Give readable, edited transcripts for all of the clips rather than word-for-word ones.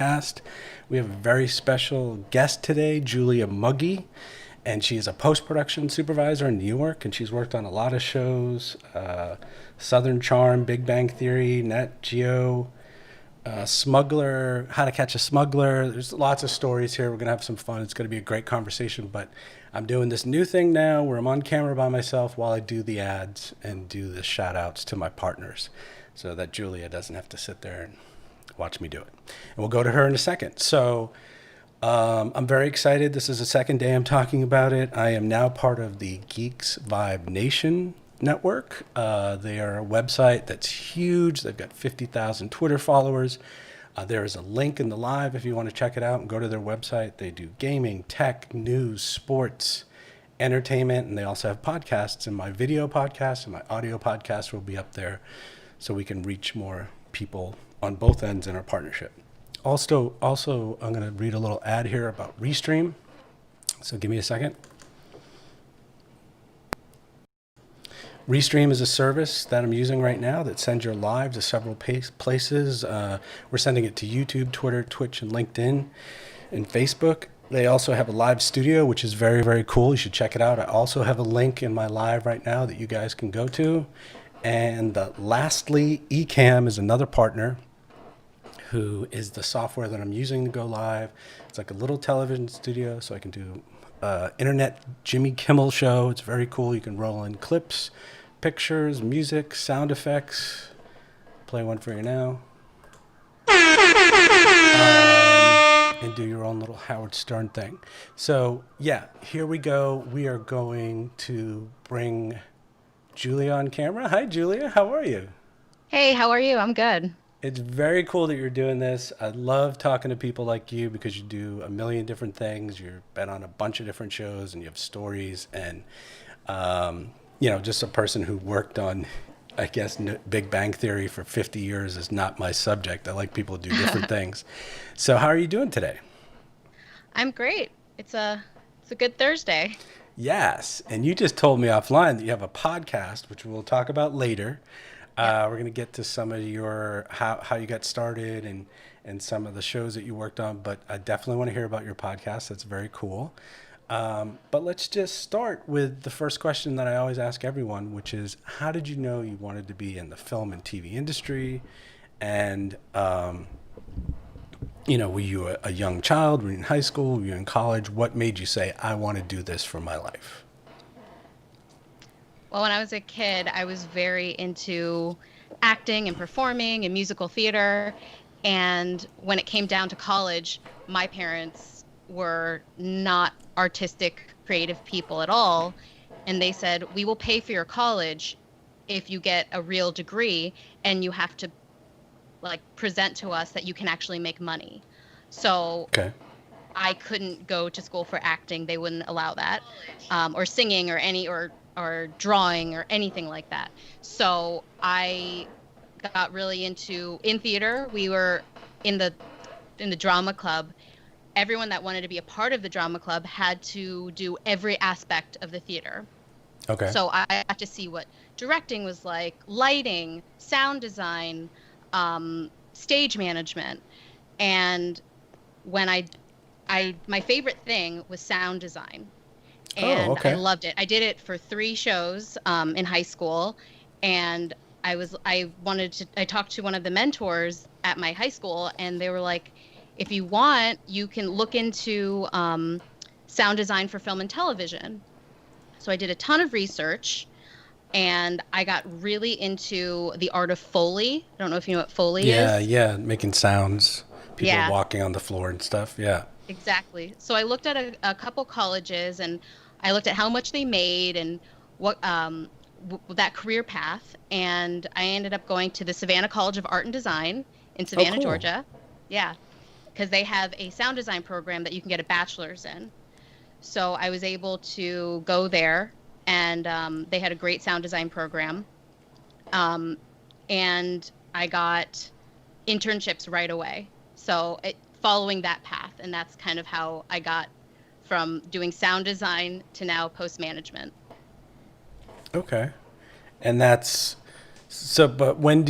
podcast. We have a very special guest today, Julia Mugge, and she is a post-production supervisor in New York, and she's worked on a lot of shows, Southern Charm, Big Bang Theory, Nat Geo, Smuggler, How to Catch a Smuggler. There's lots of stories here. We're going to have some fun. It's going to be a great conversation, but I'm doing this new thing now where I'm on camera by myself while I do the ads and do the shout outs to my partners so that Julia doesn't have to sit there and watch me do it. And we'll go to her in a second. So I'm very excited. This is the second day I'm talking about it. I am now part of the Geeks Vibe Nation network. They are a website that's huge. They've got 50,000 Twitter followers. There is a link in the live if you want to check it out and go to their website. They do gaming, tech, news, sports, entertainment, and they also have podcasts. And my video podcast and my audio podcast will be up there so we can reach more people on both ends in our partnership. Also, I'm going to read a little ad here about Restream. So give me a second. Restream is a service that I'm using right now that sends your live to several places. We're sending it to YouTube, Twitter, Twitch, and LinkedIn, and Facebook. They also have a live studio, which is very, very cool. You should check it out. I also have a link in my live right now that you guys can go to. And lastly, eCamm is another partner who is the software that I'm using to go live. It's like a little television studio, so I can do internet Jimmy Kimmel show. It's very cool. You can roll in clips, pictures, music, sound effects. Play one for you now. And do your own little Howard Stern thing. So yeah, here we go. We are going to bring Julia on camera. Hi, Julia. How are you? Hey, how are you? I'm good. It's very cool that you're doing this. I love talking to people like you because you do a million different things. You've been on a bunch of different shows and you have stories and, just a person who worked on, I guess, Big Bang Theory for 50 years is not my subject. I like people who do different things. So how are you doing today? I'm great. It's a good Thursday. Yes. And you just told me offline that you have a podcast, which we'll talk about later. Yep. We're going to get to some of your how you got started and some of the shows that you worked on, but I definitely want to hear about your podcast. That's very cool. But let's just start with the first question that I always ask everyone, which is, how did you know you wanted to be in the film and TV industry? And, were you a young child? Were you in high school? Were you in college? What made you say, I want to do this for my life? Well, when I was a kid, I was very into acting and performing and musical theater. And when it came down to college, my parents were not artistic, creative people at all. And they said, we will pay for your college if you get a real degree and you have to present to us that you can actually make money. So Okay. I couldn't go to school for acting. They wouldn't allow that, or singing or drawing or anything like that. So I got really in theater. We were in the drama club. Everyone that wanted to be a part of the drama club had to do every aspect of the theater. Okay. So I got to see what directing was like, lighting, sound design, stage management. And when my favorite thing was sound design. Oh, And I okay. loved it. I did it for 3 shows in high school, and I talked to one of the mentors at my high school, and they were like, if you want, you can look into sound design for film and television. So I did a ton of research, and I got really into the art of Foley. I don't know if you know what Foley Yeah, is. yeah, making sounds, people Yeah. walking on the floor and stuff. Yeah. Exactly. So I looked at a couple colleges and I looked at how much they made and what that career path. And I ended up going to the Savannah College of Art and Design in Oh, Savannah, cool. Georgia. Yeah, because they have a sound design program that you can get a bachelor's in. So I was able to go there, and they had a great sound design program. Um, and I got internships right away. Following that path, and that's kind of how I got from doing sound design to now post management. Okay. And that's So, but when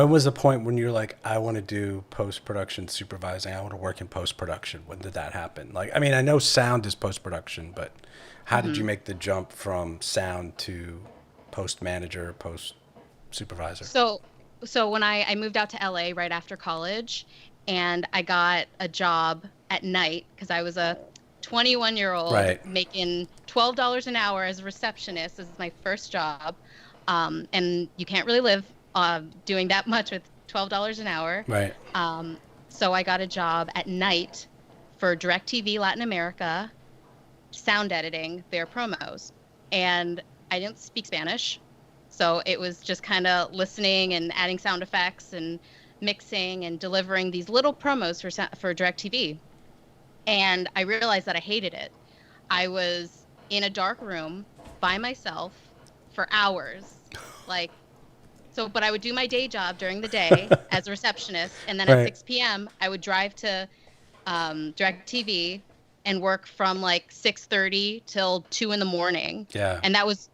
was the point when you're like, I want to do post-production supervising, I want to work in post-production? When did that happen? Like, I mean, I know sound is post-production, but how did you Hmm. make the jump from sound to post manager, post supervisor? So, so when I moved out to LA right after college, and I got a job at night because I was a 21-year-old Right. making $12 an hour as a receptionist. This is my first job, and you can't really live doing that much with $12 an hour. Right. Um, so I got a job at night for DirecTV Latin America, sound editing their promos, and I didn't speak Spanish. So it was just kind of listening and adding sound effects and mixing and delivering these little promos for DirecTV. And I realized that I hated it. I was in a dark room by myself for hours. Like, so, but I would do my day job during the day as a receptionist. And then at Right. 6 p.m., I would drive to DirecTV and work from like 6:30 till 2 in the morning. Yeah. And that was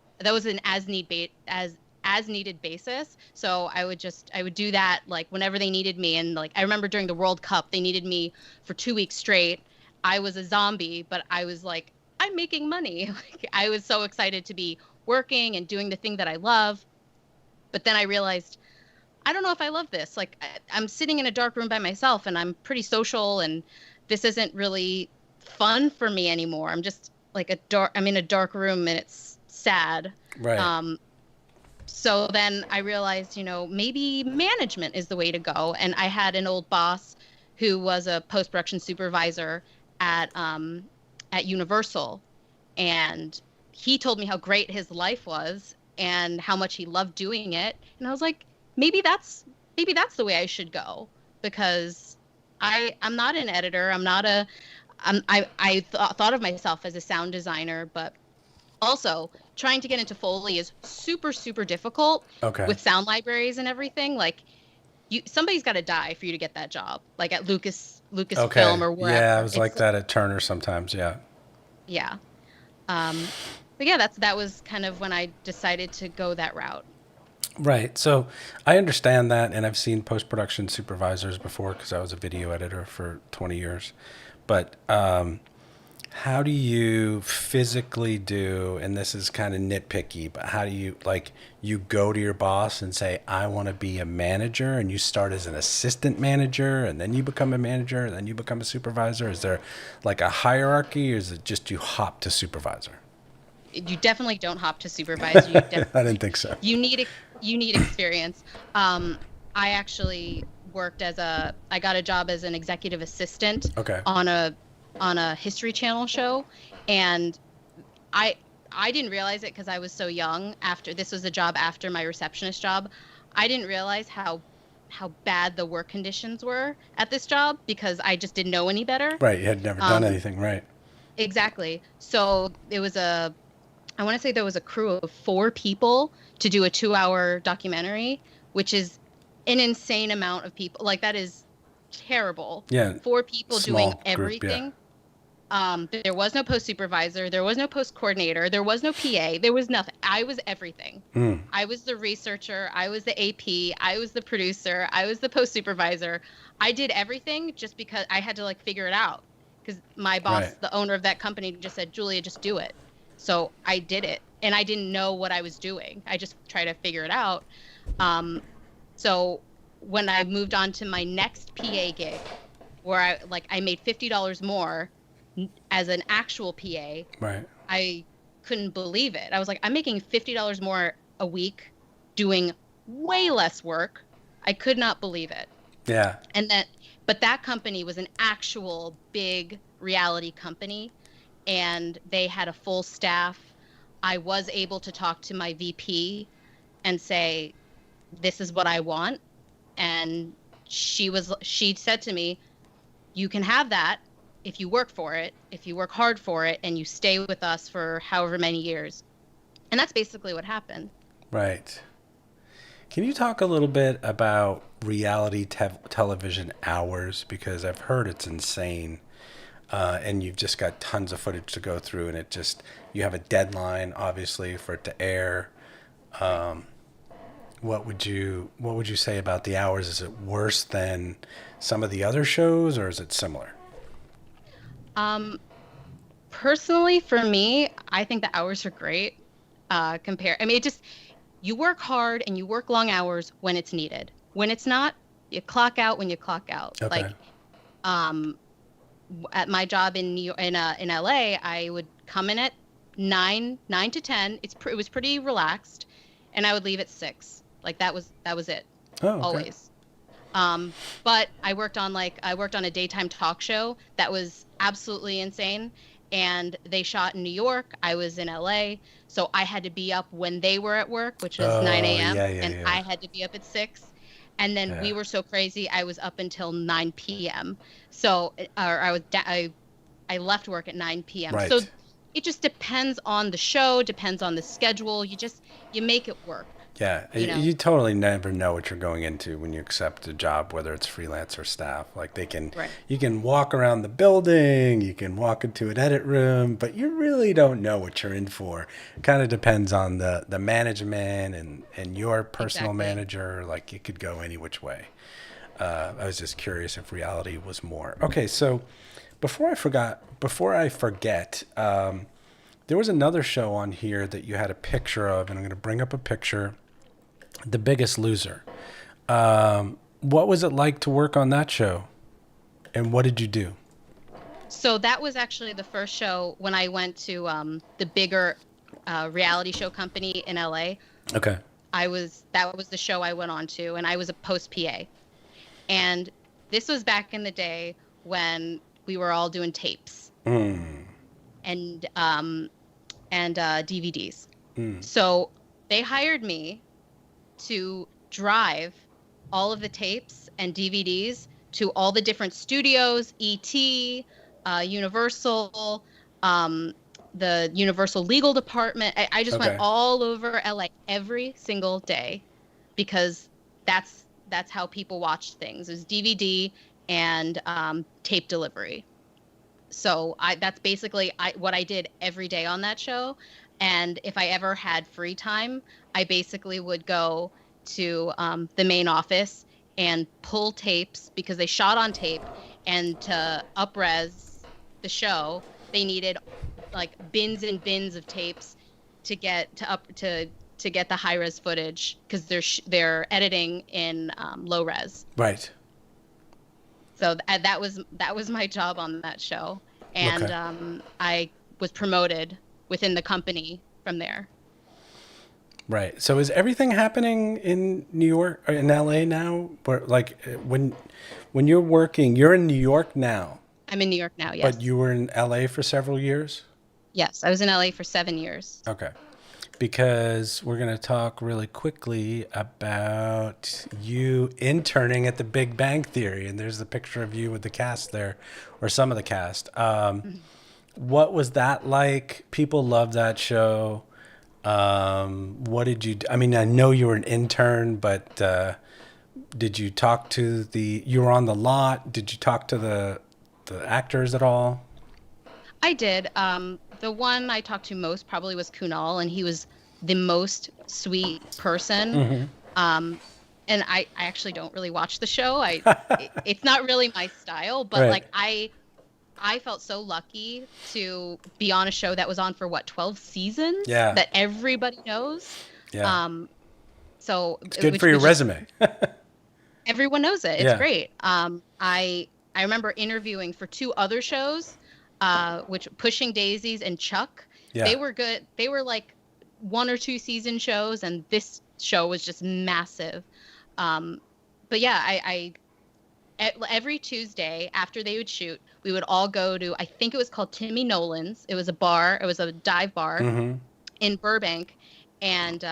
an as needed basis. So I would do that like whenever they needed me. And like I remember during the World Cup, they needed me for 2 weeks straight. I was a zombie, but I was like, I'm making money. Like I was so excited to be working and doing the thing that I love. But then I realized I don't know if I love this. Like I'm sitting in a dark room by myself and I'm pretty social and this isn't really fun for me anymore. I'm just like I'm in a dark room and it's sad. Right. Um, so then I realized, maybe management is the way to go. And I had an old boss who was a post-production supervisor at Universal, and he told me how great his life was and how much he loved doing it. And I was like, maybe that's maybe that's the way I should go because I'm not an editor. I thought of myself as a sound designer, but also trying to get into Foley is super, super difficult Okay. with sound libraries and everything. Like somebody's got to die for you to get that job, like at Lucasfilm Okay. or Yeah, I wherever. was like that at Turner sometimes. Yeah. Yeah. Um, but yeah, that was kind of when I decided to go that route. Right. So I understand that, and I've seen post production supervisors before because I was a video editor for 20 years. But how do you physically do, and this is kind of nitpicky, but how do you, like, you go to your boss and say, I want to be a manager, and you start as an assistant manager, and then you become a manager, and then you become a supervisor? Is there like a hierarchy, or is it just you hop to supervisor? You definitely don't hop to supervise. I didn't think so. You need you need experience. I actually I got a job as an executive assistant Okay. on a History Channel show, and I I didn't realize it because I was so young. After this was a job after my receptionist job, I didn't realize how bad the work conditions were at this job because I just didn't know any better. Right. You had never done Um, anything. Right. exactly. So it was I want to say there was a crew of 4 people to do a 2-hour documentary, which is an insane amount of people. Like that is terrible. Yeah. 4 people doing Small group. Yeah. everything. There was no post supervisor, there was no post coordinator, there was no PA, there was nothing. I was everything. Mm. I was the researcher, I was the AP, I was the producer, I was the post supervisor. I did everything just because I had to like figure it out. Because my boss, Right. the owner of that company, just said, Julia, just do it. So I did it, and I didn't know what I was doing. I just tried to figure it out. So when I moved on to my next PA gig, where I made $50 more as an actual PA, Right. I couldn't believe it. I was like, I'm making $50 more a week doing way less work. I could not believe it. Yeah. And but that company was an actual big reality company, and they had a full staff. I was able to talk to my VP and say, this is what I want. And she said to me, you can have that if you work for it, if you work hard for it, and you stay with us for however many years. And that's basically what happened. Right. Can you talk a little bit about reality television hours? Because I've heard it's insane. And you've just got tons of footage to go through, and you have a deadline, obviously, for it to air. what would you say about the hours? Is it worse than some of the other shows, or is it similar? Um, Personally, for me, I think the hours are great. I mean, it just you work hard and you work long hours when it's needed. When it's not, you clock out when you clock out. Okay. Like, um, at my job in New York, in LA, I would come in at 9 to 10. It was pretty relaxed, and I would leave at 6. Like that was it, Oh, okay. always. Um, but I worked on a daytime talk show that was absolutely insane. And they shot in New York. I was in LA. So I had to be up when they were at work, which was 9 Oh, a.m. yeah, yeah, And yeah. I had to be up at 6. And then Yeah. we were so crazy, I was up until 9 p.m. So, or I left work at 9 p.m. So Right. it just depends on the show, depends on the schedule. You make it work, Yeah, you know? you totally never know what you're going into when you accept a job, whether it's freelance or staff. Like Right. you can walk around the building, you can walk into an edit room, but you really don't know what you're in for. It kind of depends on the management and your personal Exactly. manager. Like it could go any which way. I was just curious if reality was more. Okay, so before I forget, there was another show on here that you had a picture of, and I'm going to bring up a picture. The Biggest Loser. What was it like to work on that show, and what did you do? So that was actually the first show when I went to the bigger reality show company in LA. Okay. That was the show I went on to, and I was a post PA. And this was back in the day when we were all doing tapes Mm. and DVDs. Mm. So they hired me to drive all of the tapes and DVDs to all the different studios, ET, Universal, um, the Universal Legal Department. I just went Okay. all over LA every single day because that's how people watched things. It was DVD and tape delivery. So that's basically what I did every day on that show. And if I ever had free time, I basically would go to the main office and pull tapes because they shot on tape. And to upres the show, they needed like bins and bins of tapes to get to get the high res footage because they're editing in low res. Right. So that was my job on that show, and Okay. I was promoted within the company from there. Right. So is everything happening in New York or in LA now? Where like when you're working, you're in New York now, I'm in New York now. but Yes, you were in LA for several years? yes, I was in LA for 7 years. Okay. Because we're going to talk really quickly about you interning at the Big Bang Theory. And there's the picture of you with the cast there, or some of the cast. Mhm. What was that like? People love that show. What did you do? I mean, I know you were an intern, but did you talk to you were on the lot? Did you talk to the actors at all? I did. The one I talked to most probably was Kunal, and he was the most sweet person. Mm-hmm. Um, and I actually don't really watch the show. It's not really my style, but Right. like I felt so lucky to be on a show that was on for what, 12 seasons Yeah. that everybody knows. Yeah. Um, so It's good for which your which is resume. everyone knows it. It's Yeah. great. I remember interviewing for 2 other shows, which Pushing Daisies and Chuck. Yeah. They were good. They were like 1 or 2 season shows, and this show was just massive. Um, but yeah, every Tuesday after they would shoot, we would all go to, I think it was called Timmy Nolan's. It was a bar. It was a dive bar Mm-hmm. in Burbank, and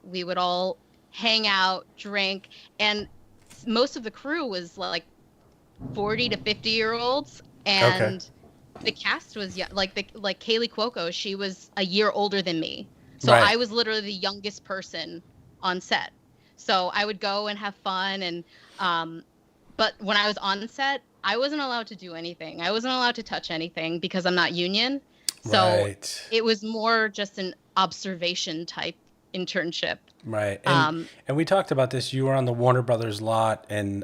we would all hang out, drink, and most of the crew was like 40 to 50-year olds, Okay. and the cast was young, like Kaylee Cuoco. She was a year older than me, so Right. I was literally the youngest person on set. So I would go and have fun, and but when I was on set, I wasn't allowed to do anything. I wasn't allowed to touch anything because I'm not union. So Right. it was more just an observation type internship. Right. Um, And we talked about this. You were on the Warner Brothers lot, and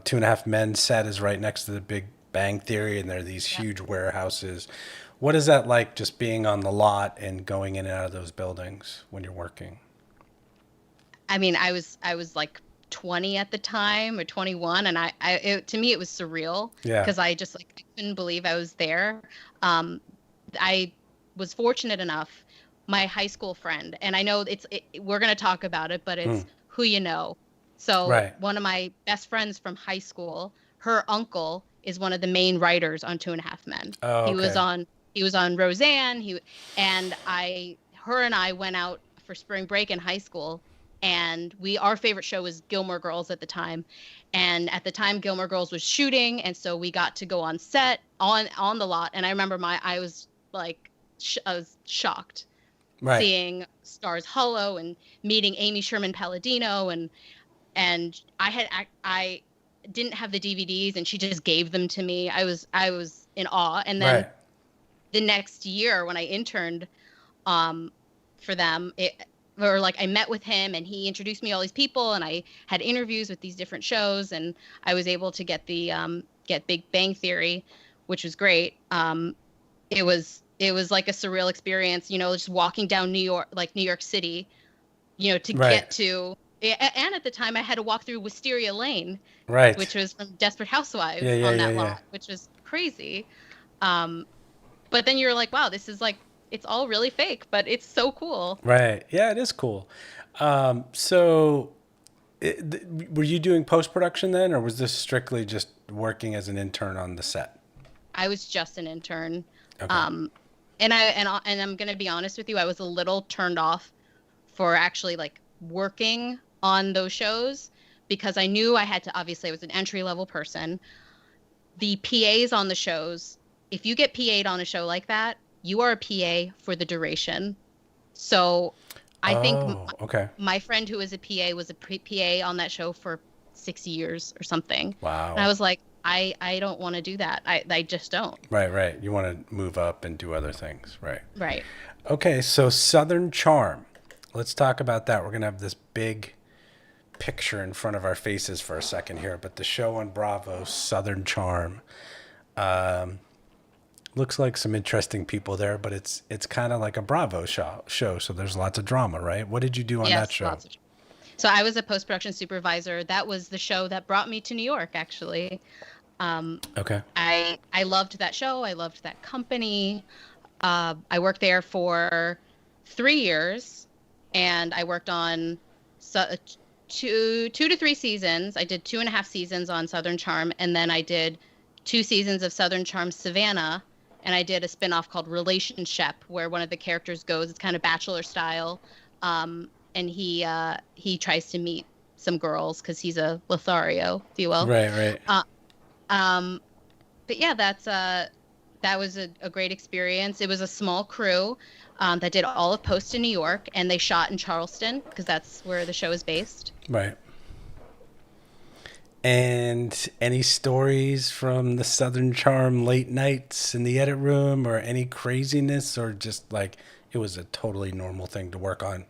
Two and a Half Men set is right next to the Big Bang Theory, and there are these yeah. huge warehouses. What is that like, just being on the lot and going in and out of those buildings when you're working? I mean, I was like 20 at the time or 21, and to me it was surreal Yeah. because I just like I couldn't believe I was there. Um, I was fortunate enough, my high school friend, and I know we're going to talk about it, but Hmm. it's who you know. So Right. one of my best friends from high school, her uncle is one of the main writers on Two and a Half Men. Oh, He was okay. on he was on Roseanne. Her and I went out for spring break in high school, and our favorite show was Gilmore Girls at the time. And at the time Gilmore Girls was shooting, and so we got to go on set on the lot. And I remember I was like I was shocked Right. seeing Stars Hollow and meeting Amy Sherman Palladino, and I didn't have the DVDs, and she just gave them to me. I was in awe. And then Right. the next year when I interned um for them, or like I met with him and he introduced me to all these people, and I had interviews with these different shows, and I was able to get Big Bang Theory, which was great. It was like a surreal experience, just walking down New York City, to Right. get to. And at the time, I had to walk through Wisteria Lane, Right. which was from Desperate Yeah, Housewives yeah, on yeah, that yeah. lot, which was crazy. Um, but then you're like, wow, this is like it's all really fake, but it's so cool. Right. Yeah, it is cool. So, were you doing post production then, or was this strictly just working as an intern on the set? I was just an intern. Okay. Um, and I'm gonna be honest with you, I was a little turned off for actually like working on those shows because I knew I had to, obviously I was an entry level person. The PAs on the shows, if you get PA'd on a show like that, you are a PA for the duration. So I think Oh, okay. my friend who was a PA was a PA on that show for 6 years or something. And I Wow. was like, I don't want to do that. I just don't. Right, right. You want to move up and do other things. Right. Right. Okay, so Southern Charm. Let's talk about that. We're going to have this big picture in front of our faces for a second here, but the show on Bravo, Southern Charm. Looks like some interesting people there, but it's kind of like a Bravo show, so there's lots of drama, right? What did you do on that Yes, show? lots of. So I was a post-production supervisor. That was the show that brought me to New York, actually. Um, Okay. I loved that show. I loved that company. I worked there for 3 years, and I worked on two to three seasons. I did 2.5 seasons on Southern Charm, and then I did 2 seasons of Southern Charm Savannah, and I did a spinoff called Relationship, where one of the characters goes. It's kind of Bachelor style, and he tries to meet some girls because he's a Lothario, if you will. Right, right. Uh, um, but yeah, that was a great experience. It was a small crew that did all of post in New York, and they shot in Charleston because that's where the show is based. Right. And any stories from the Southern Charm late nights in the edit room, or any craziness, or just like it was a totally normal thing to work on?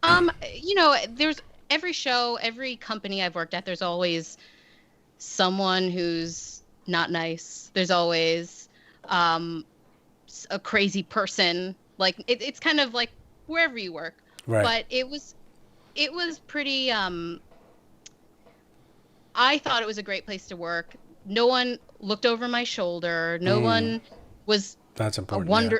There's every show, every company I've worked at, there's always someone who's not nice. There's always um, a crazy person. Like it's kind of like wherever you work. Right. But it was pretty. I thought it was a great place to work. No one looked over my shoulder. No Mm, one was that's a important. Yeah.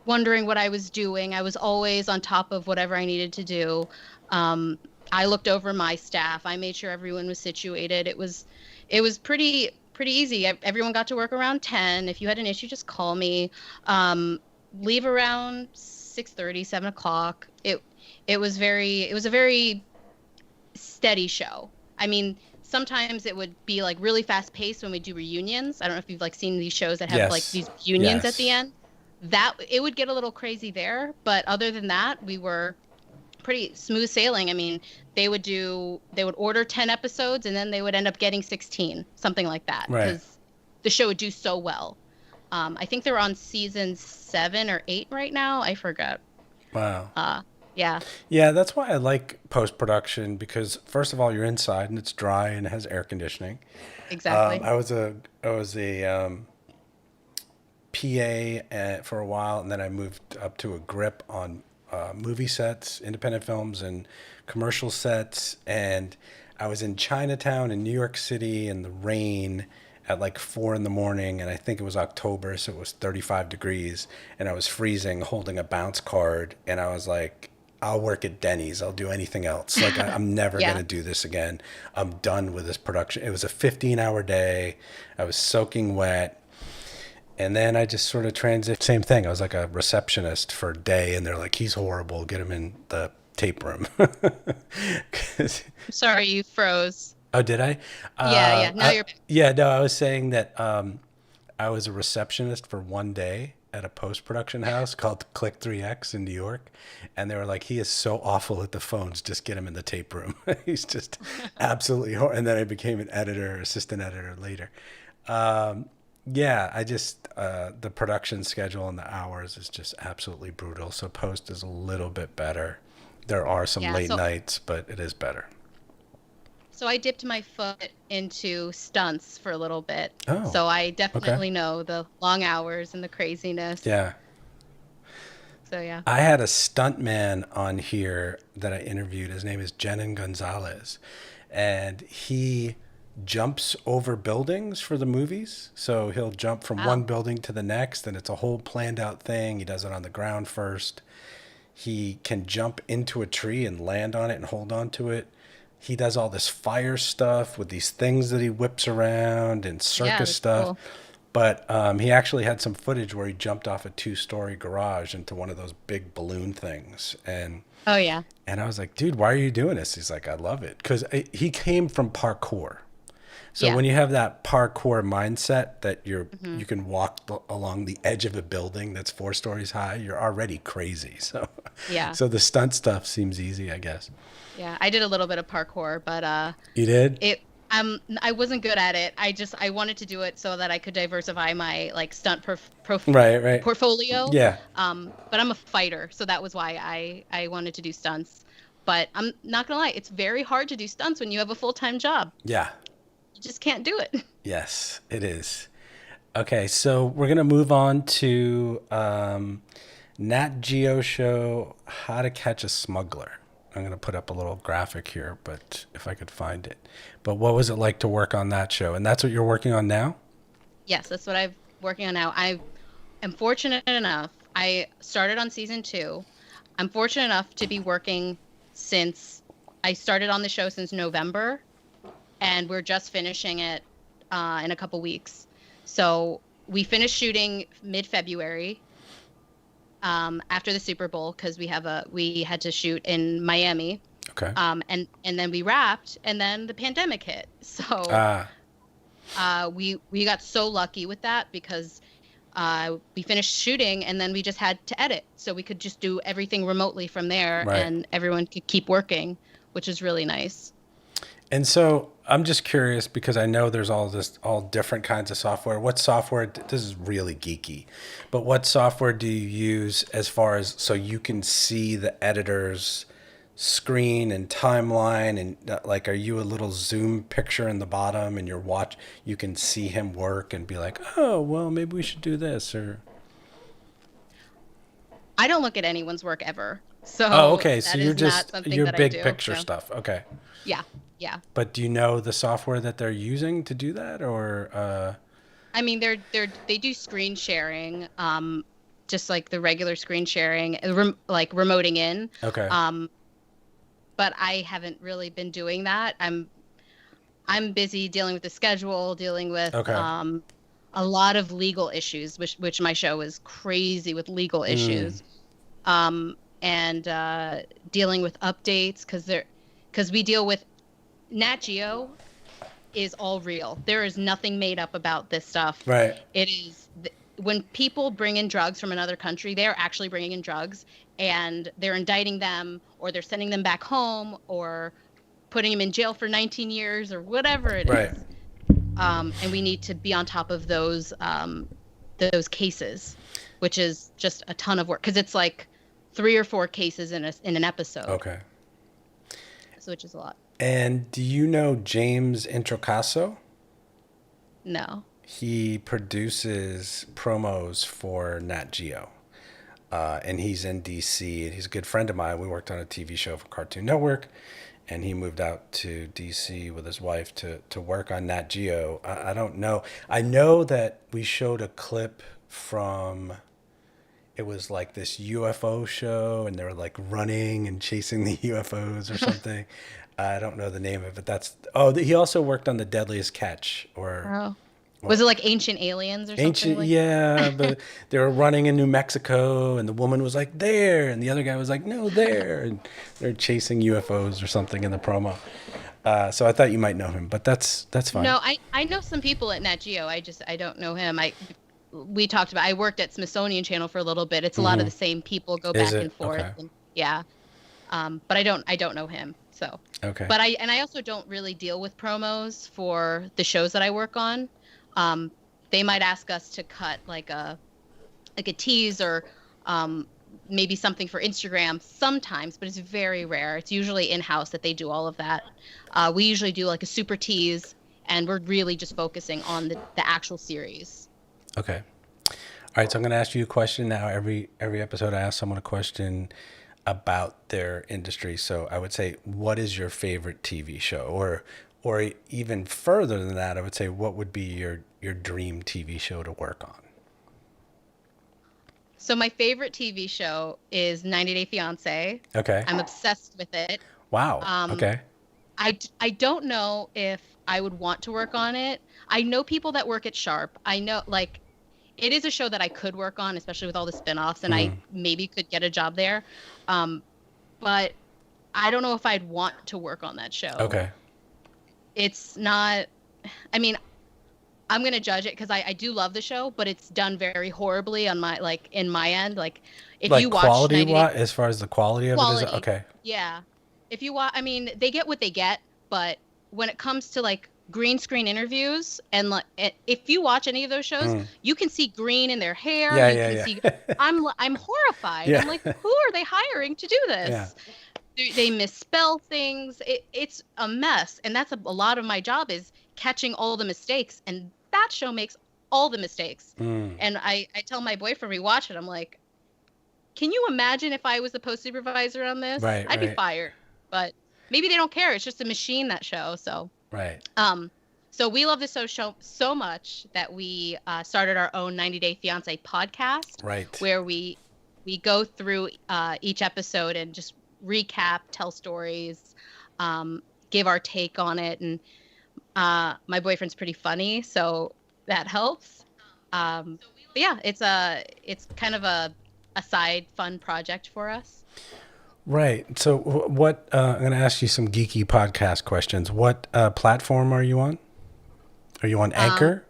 wondering what I was doing. I was always on top of whatever I needed to do. Um, I looked over my staff. I made sure everyone was situated. It was pretty easy. Everyone got to work around 10. If you had an issue, just call me. Leave around 6:30, 7 o'clock. It was a very steady show. I mean, sometimes it would be like really fast paced when we do reunions. I don't know if you've like seen these shows that have like Yes. these reunions at the Yes. end. That it would get a little crazy there, but other than that, we were pretty smooth sailing. I mean, they would order 10 episodes and then they would end up getting 16, something like that, Right. because the show would do so well. I think they're on season 7 or 8 right now. I forgot. Wow. Yeah, Yeah, that's why I like post production because first of all, you're inside and it's dry and it has air conditioning. Um, exactly. I was a I was a PA for a while, and then I moved up to a grip on movie sets, independent films, and commercial sets. And I was in Chinatown in New York City in the rain at like 4 in the morning, and I think it was October, so it was 35 degrees, and I was freezing, holding a bounce card, and I was like, I'll work at Denny's. I'll do anything else. Like I'm never Yeah. gonna do this again. I'm done with this production. It was a 15-hour day. I was soaking wet. And then I just sort of transitioned. Same thing. I was like a receptionist for a day, and they're like, "He's horrible. Get him in the tape room." 'Cause- Sorry, you froze. oh, did I? Yeah, yeah. Now you're back. Yeah, no. I was saying that I was a receptionist for one day at a post production house called Click 3X in New York, and they were like, "He is so awful at the phones. Just get him in the tape room. He's just absolutely horrible." And then I became an editor, assistant editor later. Yeah, I just the production schedule and the hours is just absolutely brutal. So post is a little bit better. There are some Yeah, late so nights, but it is better. so I dipped my foot into stunts for a little bit. Oh, So I okay. definitely know the long hours and the craziness. Yeah. So yeah. I had a stuntman on here that I interviewed. His name is Jenin Gonzalez, and he jumps over buildings for the movies. So he'll jump from one Wow. building to the next, and it's a whole planned out thing. He does it on the ground first. He can jump into a tree and land on it and hold on to it. He does all this fire stuff with these things that he whips around and Yeah, circus that's stuff. cool. But he actually had some footage where he jumped off a two-story garage into one of those big balloon things. Oh yeah. And I was like, dude, why are you doing this? He's like, I love it. Because he came from parkour. So Yeah. when you have that parkour mindset that Hmm. you can walk along the edge of a building that's 4 stories high, you're already crazy. So Yeah. so the stunt stuff seems easy, I guess. Yeah. I did a little bit of parkour, but You did? it I wasn't good at it. I wanted to do it so that I could diversify my like stunt Right, right. portfolio. Yeah. But I'm a fighter, so that was why I wanted to do stunts. But I'm not gonna lie, it's very hard to do stunts when you have a full-time job. Yeah. You just can't do it. Yes, it is. Okay, so we're gonna move on to Nat Geo show How to Catch a Smuggler. I'm gonna put up a little graphic here, but if I could find it. But what was it like to work on that show? And that's what you're working on now? Yes, that's what I'm working on now. I am fortunate enough. I started on season 2. I'm fortunate enough to be working since I started on the show since November, and we're just finishing it in a couple weeks. So we finished shooting mid-February after the Super Bowl because we had to shoot in Miami, Okay. and then we wrapped, and then the pandemic hit. So Ah, we got so lucky with that because we finished shooting and then we just had to edit, so we could just do everything remotely from there, right. and everyone could keep working, which is really nice. And so I'm just curious because I know there's all different kinds of software. What software, this is really geeky, but what software do you use as far as so you can see the editor's screen and timeline and like, are you a little zoom picture in the bottom and you can see him work and be like, oh, well, maybe we should do this or, I don't look at anyone's work ever, oh, so okay. So that is not something you're that I big do. picture No. stuff. Okay. Yeah, yeah. But do you know the software that they're using to do that or, I mean, they do screen sharing, just like the regular screen sharing, like remoting in. okay. Um, but I haven't really been doing that. I'm busy dealing with the schedule, dealing with Okay. a lot of legal issues, which my show is crazy with legal Mm, issues, and dealing with updates because we deal with Nat Geo is all real. There is nothing made up about this stuff. right. It is when people bring in drugs from another country, they're actually bringing in drugs, and they're indicting them, or they're sending them back home, or putting them in jail for 19 years, or whatever it Right. is. And we need to be on top of those cases, which is just a ton of work because it's like 3 or 4 cases in an episode. Okay. So which is a lot. And do you know James Introcaso? No. He produces promos for Nat Geo. And he's in DC, and he's a good friend of mine. We worked on a TV show for Cartoon Network, and he moved out to DC with his wife to work on Nat Geo. I don't know. I know that we showed a clip from, it was like this UFO show, and they were like running and chasing the UFOs or something. I don't know the name of it. He also worked on The Deadliest Catch, or Oh. Was it like Ancient Aliens or something like yeah, but they were running in New Mexico, and the woman was like, there, and the other guy was like, no, there, and they're chasing UFOs or something in the promo. So I thought you might know him, but that's fine. No, I know some people at Nat Geo. I don't know him. We talked about, I worked at Smithsonian Channel for a little bit. It's a lot of the same people go back and forth. Okay. And, yeah. But I don't know him. So, okay. But I also don't really deal with promos for the shows that I work on. They might ask us to cut like a tease or maybe something for Instagram sometimes, but it's very rare. It's usually in-house that they do all of that. We usually do like a super tease, and we're really just focusing on the actual series. Okay. All right, so I'm going to ask you a question now. Every episode I ask someone a question about their industry. So I would say, what is your favorite TV show? Or even further than that, I would say, what would be your dream TV show to work on? So my favorite TV show is 90 Day Fiancé. Okay. I'm obsessed with it. Wow. Okay. I don't know if I would want to work on it. I know people that work at Sharp. I know, like, it is a show that I could work on, especially with all the spinoffs, and I maybe could get a job there. But I don't know if I'd want to work on that show. Okay. It's not, I mean, I'm going to judge it because I do love the show, but it's done very horribly on my, like, in my end. Like, if like you watch quality, as far as the quality of it is, okay. Yeah. If you watch, I mean, they get what they get, but when it comes to like green screen interviews, and like, if you watch any of those shows, you can see green in their hair. See, I'm horrified. Yeah. I'm like, who are they hiring to do this? Yeah. They misspell things. It's a mess, and that's a lot of my job is catching all the mistakes, and that show makes all the mistakes. And I tell my boyfriend, we watch it, I'm like, can you imagine if I was the post supervisor on this? Right, I'd be fired. But maybe they don't care. It's just a machine, that show. So right. So we love this show so much that we started our own 90 Day Fiancé podcast. Right. Where we go through each episode and just recap, tell stories, give our take on it. And my boyfriend's pretty funny, so that helps. But yeah, it's kind of a side fun project for us. Right. So what, I'm going to ask you some geeky podcast questions. What platform are you on? Are you on Anchor?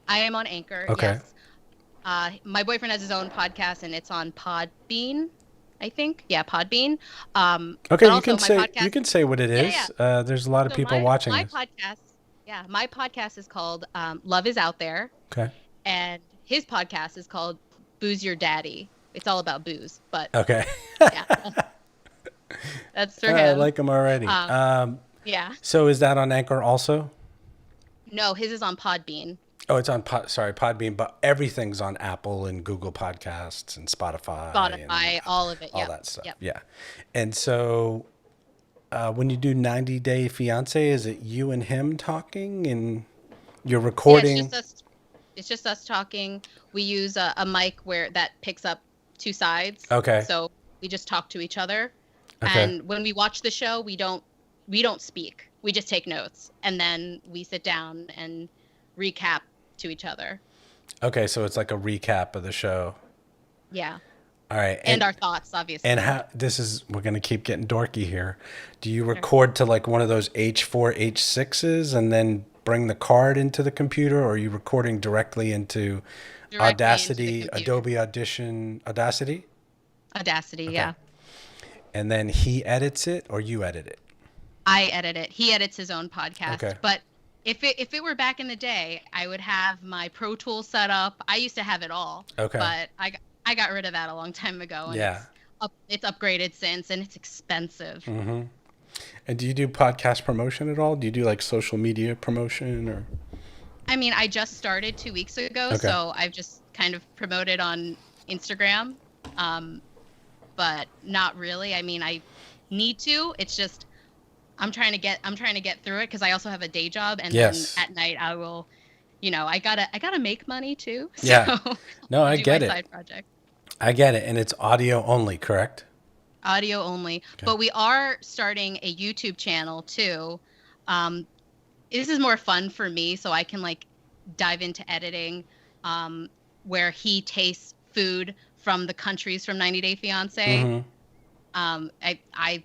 I am on Anchor. Okay. Yes. My boyfriend has his own podcast, and it's on Podbean, I think. Yeah, Podbean. Okay, you can say what it is. Yeah. There's a lot of people watching my this. My podcast is called Love Is Out There. Okay. And his podcast is called Booze Your Daddy. It's all about booze, but okay. Yeah, that's for him. I like him already. Yeah. So is that on Anchor also? No, his is on Podbean. Oh, it's on Podbean, but everything's on Apple and Google Podcasts and Spotify. And all of it. All that stuff. Yep. Yeah. And so when you do 90 Day Fiancé, is it you and him talking and you're recording? Yeah, it's just us talking. We use a mic that picks up two sides. Okay. So we just talk to each other. Okay. And when we watch the show, we don't speak. We just take notes, and then we sit down and recap to each other. Okay, so it's like a recap of the show. Yeah. All right. And our thoughts, obviously. And we're going to keep getting dorky here. Do you record to like one of those H4, H6s and then bring the card into the computer, or are you recording directly into Audacity, Adobe Audition, Audacity? Audacity, okay. Yeah. And then he edits it, or you edit it? I edit it. He edits his own podcast. Okay. But if it were back in the day, I would have my Pro Tools set up. I used to have it all. Okay. But I got rid of that a long time ago. And yeah. it's upgraded since, and it's expensive. Mm-hmm. And do you do podcast promotion at all? Do you do like social media promotion or? I mean, I just started 2 weeks ago, Okay. so I've just kind of promoted on Instagram, um, but not really. I mean, I need to. It's just I'm trying to get through it because I also have a day job, and then Yes. at night I will, I gotta make money too. So Yeah. No, I'll I do my get it. side project. I get it. And it's audio only, correct? Audio only, Okay. but we are starting a YouTube channel too. Um, this is more fun for me, so I can like dive into editing, um, where he tastes food from the countries from 90 Day Fiance. Mm-hmm. I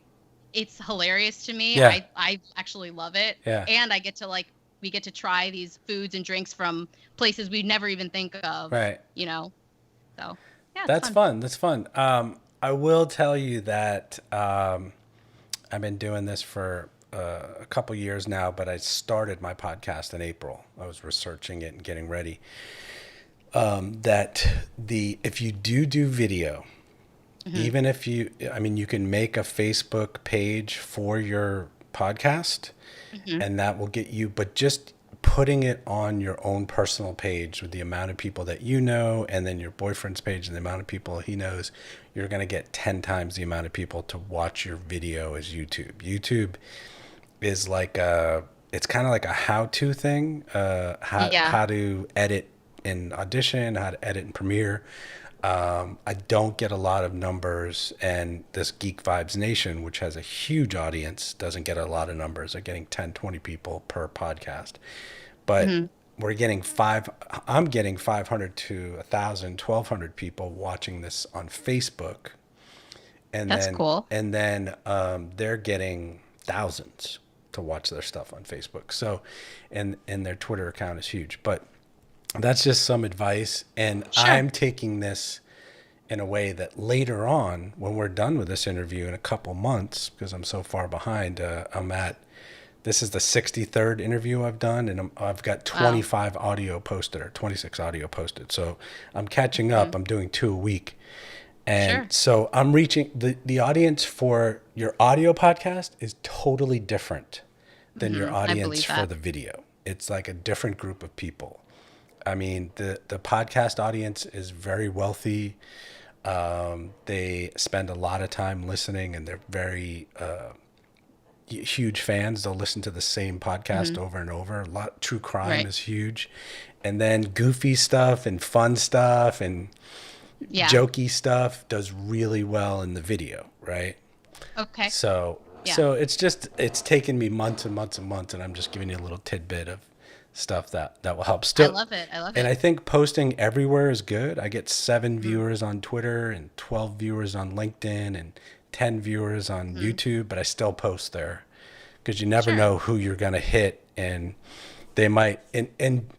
it's hilarious to me. Yeah. I actually love it, Yeah. and I get to like we get to try these foods and drinks from places we'd never even think of. Right. You know, so yeah, it's That's fun. fun. That's fun. I will tell you that I've been doing this for a couple years now, but I started my podcast in April. I was researching it and getting ready. That if you do video, Hmm. even if I mean, you can make a Facebook page for your podcast, Hmm. and that will get you, but just putting it on your own personal page with the amount of people that you know, and then your boyfriend's page and the amount of people he knows, you're going to get 10 times the amount of people to watch your video as YouTube. YouTube is like it's kind of like a how-to thing, Yeah. how to edit in Audition, how to edit in Premiere. I don't get a lot of numbers, and this Geek Vibes Nation, which has a huge audience, doesn't get a lot of numbers. They're getting 10, 20 people per podcast. But Hmm. I'm getting 500 to 1,000, 1,200 people watching this on Facebook. And That's then, cool. they're getting thousands to watch their stuff on Facebook. So, and their Twitter account is huge. But that's just some advice. And Sure. I'm taking this in a way that later on, when we're done with this interview in a couple months, because I'm so far behind, this is the 63rd interview I've done, and I've got Wow. 25 audio posted or 26 audio posted. So I'm catching Hmm. up. I'm doing 2 a week. And Sure. so I'm reaching the audience for your audio podcast is totally different than your I audience believe for that. the video. It's like a different group of people. I mean, the podcast audience is very wealthy. They spend a lot of time listening, and they're very huge fans. They'll listen to the same podcast Hmm. over and over. A lot true crime Right. is huge, and then goofy stuff and fun stuff and Yeah. jokey stuff does really well in the video, right? Okay. So Yeah. it's taken me months and months and months, and I'm just giving you a little tidbit of stuff that will help. I Still, love it. I love and it. I think posting everywhere is good. I get 7 Hmm. viewers on Twitter and 12 viewers on LinkedIn and 10 viewers on Hmm. YouTube, but I still post there because you never Sure. know who you're gonna hit, and they might. And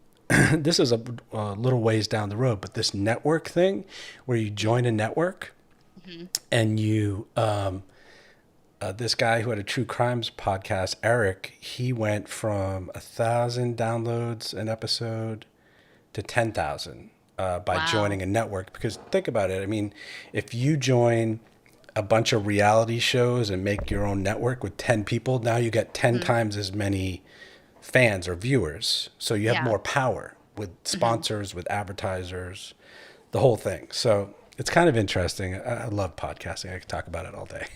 this is a little ways down the road, but this network thing, where you join a network Hmm. and you this guy who had a true crimes podcast, Eric, he went from 1,000 downloads an episode to 10,000 by Wow. joining a network. Because think about it. I mean, if you join a bunch of reality shows and make your own network with 10 people, now you get 10 Hmm. times as many fans or viewers. So you have Yeah. more power with Hmm. sponsors, with advertisers, the whole thing. So it's kind of interesting. I love podcasting. I could talk about it all day.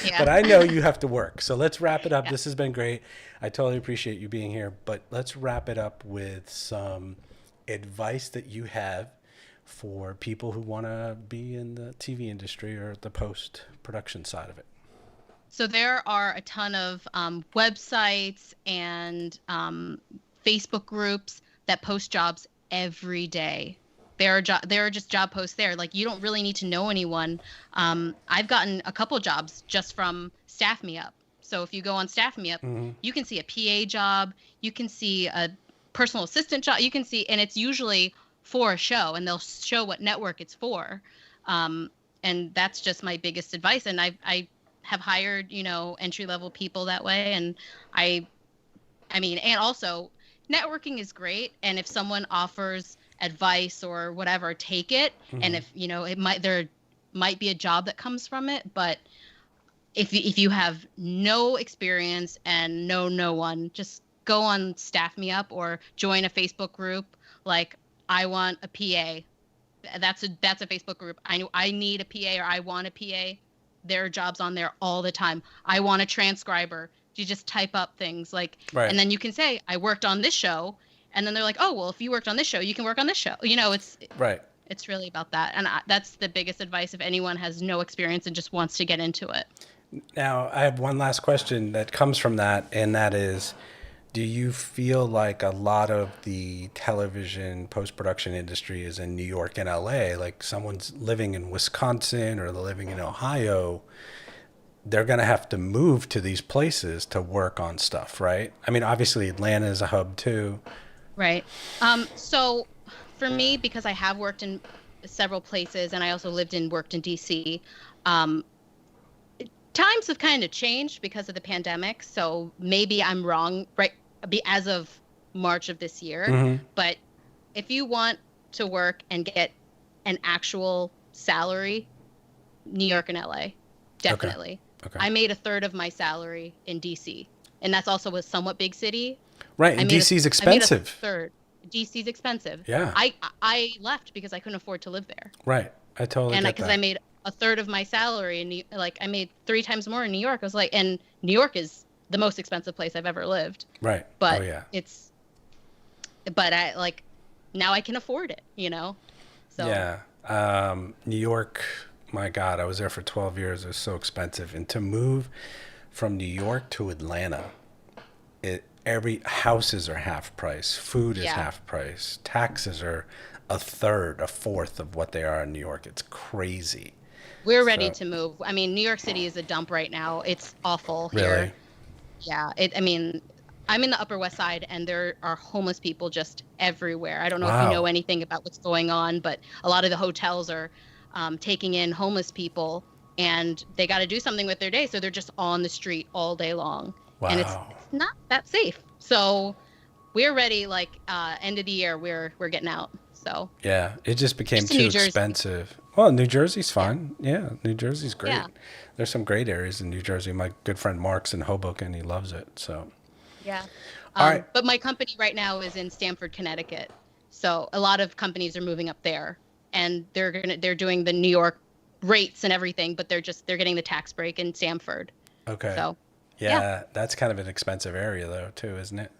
Yeah. But I know you have to work. So let's wrap it up. Yeah. This has been great. I totally appreciate you being here. But let's wrap it up with some advice that you have for people who want to be in the TV industry or the post production side of it. So there are a ton of websites and Facebook groups that post jobs every day. There are just job posts there. Like you don't really need to know anyone. I've gotten a couple jobs just from Staff Me Up. So if you go on Staff Me Up, Mm-hmm. you can see a PA job, you can see a personal assistant job, you can see, and it's usually for a show, and they'll show what network it's for. Um, and that's just my biggest advice. And I have hired, entry level people that way. And I, I mean, and also networking is great. And if someone offers advice or whatever, take it. And Mm-hmm. if, it might, they're might be a job that comes from it, but if you have no experience and know no one, just go on Staff Me Up or join a Facebook group like I want a PA. That's a Facebook group. I need a PA or I want a PA. There are jobs on there all the time. I want a transcriber. You just type up things like, Right. and then you can say I worked on this show, and then they're like, oh well, if you worked on this show, you can work on this show. You know, Right. it's really about that, and that's the biggest advice if anyone has no experience and just wants to get into it. Now, I have one last question that comes from that, and that is, do you feel like a lot of the television post-production industry is in New York and LA? Like someone's living in Wisconsin or they're living in Ohio, they're going to have to move to these places to work on stuff, right? I mean, obviously Atlanta is a hub too. Right. So for me, because I have worked in several places and I also worked in DC, times have kind of changed because of the pandemic. So maybe I'm wrong, right? As of March of this year. Mm-hmm. But if you want to work and get an actual salary, New York and LA, definitely. Okay. I made a third of my salary in DC, and that's also a somewhat big city. Right, and DC's expensive. I made a third. DC's expensive. Yeah. I left because I couldn't afford to live there. Right, I totally get that. Because I made a third of my salary in I made 3 times more in New York. I was like, and New York is the most expensive place I've ever lived. Right. But oh, yeah. But I now I can afford it, you know? So yeah. New York, my God, I was there for 12 years. It was so expensive. And to move from New York to Atlanta, every houses are half price. Food is half price. Taxes are a third, a fourth of what they are in New York. It's crazy. We're ready to move. I mean, New York City is a dump right now. It's awful here. Really? Yeah. I mean, I'm in the Upper West Side, and there are homeless people just everywhere. I don't know if you know anything about what's going on, but a lot of the hotels are taking in homeless people, and they got to do something with their day, so they're just on the street all day long. Wow. And it's not that safe. So we're ready. End of the year, we're getting out. So yeah, it just became too expensive. Well, New Jersey's fine. Yeah, New Jersey's great. Yeah. There's some great areas in New Jersey. My good friend Mark's in Hoboken. He loves it. So yeah. All right. But my company right now is in Stamford, Connecticut. So a lot of companies are moving up there, and they're doing the New York rates and everything, but they're getting the tax break in Stamford. Okay. So yeah, that's kind of an expensive area though, too, isn't it?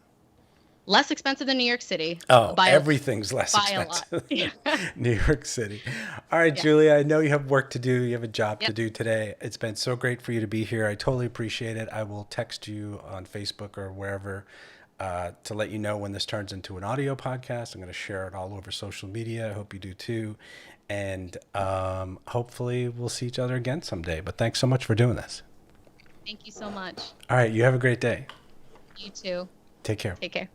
Less expensive than New York City. Oh, everything's less expensive than New York City. All right, Julia, I know you have work to do. You have a job to do today. It's been so great for you to be here. I totally appreciate it. I will text you on Facebook or wherever to let you know when this turns into an audio podcast. I'm going to share it all over social media. I hope you do too. And hopefully we'll see each other again someday. But thanks so much for doing this. Thank you so much. All right, you have a great day. You too. Take care. Take care.